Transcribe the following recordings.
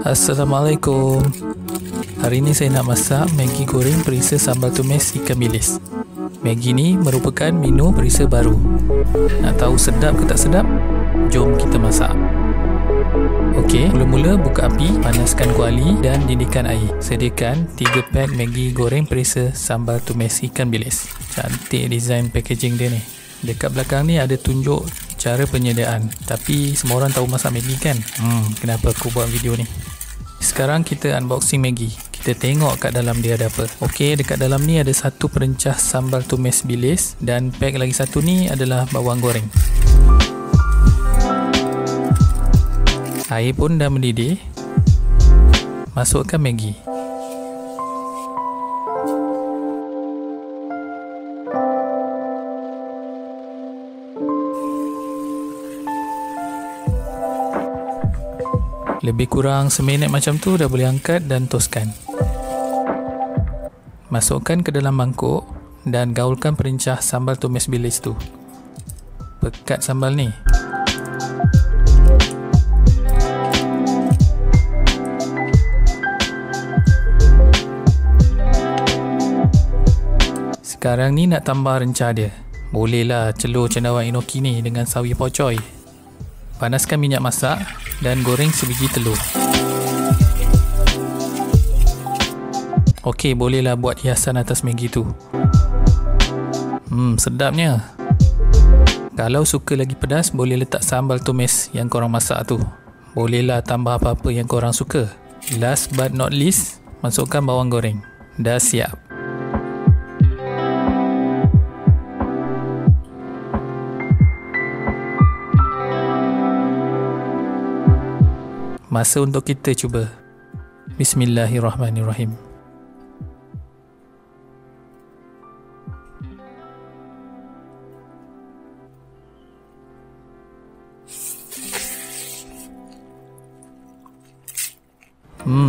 Assalamualaikum. Hari ini saya nak masak Maggi goreng perisa sambal tumis ikan bilis. Maggi ni merupakan menu perisa baru. Nak tahu sedap ke tak sedap? Jom kita masak. Okey, mula-mula buka api, panaskan kuali dan didihkan air. Sediakan 3 pack Maggi goreng perisa sambal tumis ikan bilis. Cantik design packaging dia ni. Dekat belakang ni ada tunjuk cara penyediaan. Tapi semua orang tahu masak Maggi kan? Kenapa aku buat video ni? Sekarang kita unboxing Maggi. Kita tengok kat dalam dia ada apa. Okey, dekat dalam ni ada satu perencah sambal tumis bilis dan pack lagi satu ni adalah bawang goreng. Air pun dah mendidih. Masukkan Maggi. Lebih kurang seminit macam tu dah boleh angkat dan toskan. Masukkan ke dalam mangkuk dan gaulkan perencah sambal tumis bilis tu. Pekat sambal ni. Sekarang ni nak tambah rencah dia. Bolehlah celur cendawan enoki ni dengan sawi pocoy. Panaskan minyak masak dan goreng sebiji telur. Okey, bolehlah buat hiasan atas Maggi tu. Sedapnya. Kalau suka lagi pedas, boleh letak sambal tumis yang korang masak tu. Bolehlah tambah apa-apa yang korang suka. Last but not least, masukkan bawang goreng. Dah siap. Masa untuk kita cuba. Bismillahirrahmanirrahim.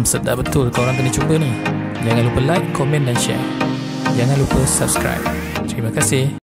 Sedap betul. Korang kena cuba ni. Jangan lupa like, komen dan share. Jangan lupa subscribe. Terima kasih.